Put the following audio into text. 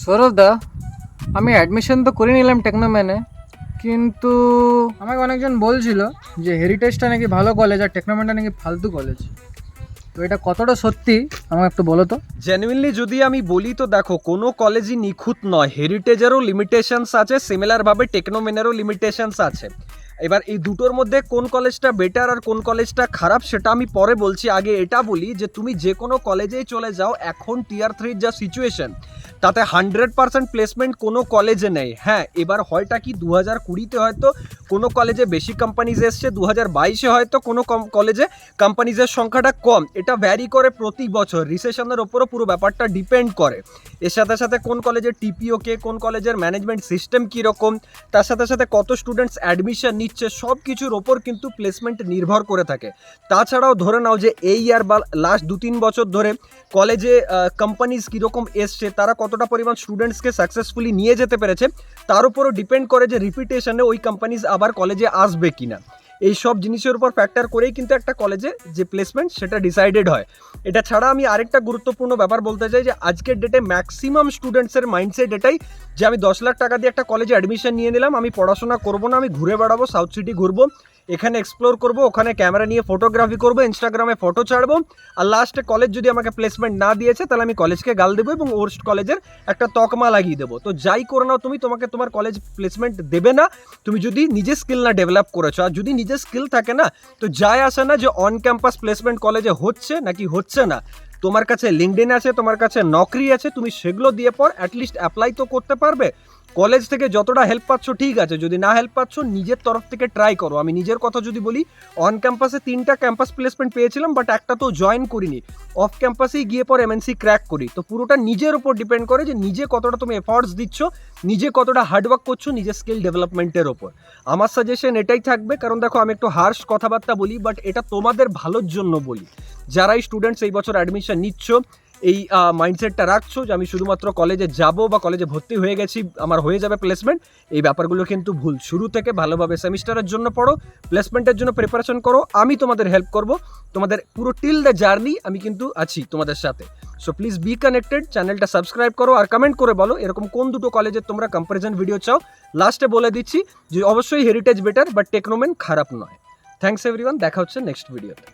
সৌরভদা, আমি অ্যাডমিশন তো করে নিলাম টেকনোম্যানে, কিন্তু আমাকে অনেকজন বলছিল যে হেরিটেজটা নাকি ভালো কলেজ আর টেকনোম্যানটা নাকি ফালতু কলেজ। তো এটা কতটা সত্যি আমাকে একটু বলো তো। জেনুইনলি যদি আমি বলি তো দেখো, কোনো কলেজই নিখুঁত নয়। হেরিটেজেরও লিমিটেশনস আছে, সিমিলারভাবে টেকনোমেনেরও লিমিটেশনস আছে। এবার এই দুটোর মধ্যে কোন কলেজটা বেটার আর কোন কলেজটা খারাপ সেটা আমি পরে বলছি। আগে এটা বলি যে তুমি যে কোনো কলেজেই চলে যাও, এখন টিয়ার 3 যা সিচুয়েশন, তাতে 100% প্লেসমেন্ট কোনো কলেজে নেই। হ্যাঁ, এবার হয়টা কি 2020-তে হয়তো কোনো কলেজে বেশি কোম্পানিজ এসছে, 2022-এ হয়তো কোনো কলেজে কোম্পানিজের সংখ্যাটা কম। এটা ভ্যারি করে প্রতি বছর, রিসেশনের ওপরও পুরো ব্যাপারটা ডিপেন্ড করে। এর সাথে সাথে কোন কলেজের টিপিওকে, কোন কলেজের ম্যানেজমেন্ট সিস্টেম কীরকম, তার সাথে সাথে কত স্টুডেন্টস অ্যাডমিশন নিচ্ছে, সব কিছুর ওপর কিন্তু প্লেসমেন্ট নির্ভর করে থাকে। তাছাড়াও ধরে নাও যে এই ইয়ার বা লাস্ট 2-3 বছর ধরে কলেজে কোম্পানিজ কীরকম এসছে, তারা কতটা পরিমাণ স্টুডেন্টসকে সাকসেসফুলি নিয়ে যেতে পেরেছে, তার উপরও ডিপেন্ড করে যে রিপিটেশনে ওই কোম্পানিজ আবার কলেজে আসবে কিনা। এই সব জিনিসের উপর ফ্যাক্টর করেই কিন্তু একটা কলেজে যে প্লেসমেন্ট সেটা ডিসাইডেড হয়। এটা ছাড়া আমি আরেকটা গুরুত্বপূর্ণ ব্যাপার বলতে চাই যে আজকের ডেটে ম্যাক্সিমাম স্টুডেন্টসের মাইন্ডসেট এটাই যে আমি 10 লাখ টাকা দিয়ে একটা কলেজে অ্যাডমিশন নিয়ে নিলাম, আমি পড়াশোনা করবো না, আমি ঘুরে বেড়াবো, সাউথ সিটি ঘুরবো, এখানে এক্সপ্লোর করবো, ওখানে ক্যামেরা নিয়ে ফটোগ্রাফি করবো, ইনস্টাগ্রামে ফটো ছাড়বো, আর লাস্টে কলেজ যদি আমাকে প্লেসমেন্ট না দিয়েছে তাহলে আমি কলেজকে গাল দেবো এবং ওর্স্ট কলেজের একটা তকমা লাগিয়ে দেবো। তো যাই করে নাও তুমি, তোমাকে তোমার কলেজ প্লেসমেন্ট দেবে না তুমি যদি নিজের স্কিল না ডেভেলপ করেছো। আর যদি নিজের স্কিল থাকে না, তো যায় আসে না যে অন ক্যাম্পাস প্লেসমেন্ট কলেজে হচ্ছে নাকি হচ্ছে না। তোমার কাছে লিঙ্কডইন আছে, তোমার কাছে নকরি আছে, তুমি সেগুলো দিয়ে পর অ্যাটলিস্ট অ্যাপ্লাই তো করতে পারবে। কলেজ থেকে যতটা হেল্প পাচ্ছ ঠিক আছে, যদি না হেল্প পাচ্ছ নিজের তরফ থেকে ট্রাই করো। আমি নিজের কথা যদি বলি, অন ক্যাম্পাসে 3টা ক্যাম্পাস প্লেসমেন্ট পেয়েছিলাম, বাট একটা তো জয়েন করিনি। অফ ক্যাম্পাসেই গিয়ে পর এমএনসি ক্র্যাক করি। তো পুরোটা নিজের উপর ডিপেন্ড করে যে নিজে কতটা তুমি এফর্টস দিচ্ছ, নিজে কতটা হার্ডওয়ার্ক করছো নিজের স্কিল ডেভেলপমেন্টের ওপর। আমার সাজেশন এটাই থাকবে, কারণ দেখো আমি একটু হার্শ কথাবার্তা বলি, বাট এটা তোমাদের ভালোর জন্য বলি। যারাই স্টুডেন্টস এই বছর অ্যাডমিশন নিচ্ছ, এই মাইন্ডসেটটা রাখছো যে আমি শুধুমাত্র কলেজে যাব বা কলেজে ভর্তি হয়ে গেছি আমার হয়ে যাবে প্লেসমেন্ট, এই ব্যাপারগুলো কিন্তু ভুল। শুরু থেকে ভালোভাবে সেমিস্টারের জন্য পড়ো, প্লেসমেন্টের জন্য প্রিপারেশন করো, আমি তোমাদের হেল্প করব। তোমাদের পুরো টিল দ্য জার্নি আমি কিন্তু আছি তোমাদের সাথে। সো প্লিজ বি কানেক্টেড, চ্যানেলটা সাবস্ক্রাইব করো আর কমেন্ট করে বলো এরকম কোন দুটো কলেজের তোমরা কম্পারিজন ভিডিও চাও। লাস্টে বলে দিচ্ছি যে অবশ্যই হেরিটেজ বেটার, বাট টেকনোমেন খারাপ নয়। থ্যাঙ্কস এভরিওয়ান, দেখা হচ্ছে নেক্সট ভিডিওতে।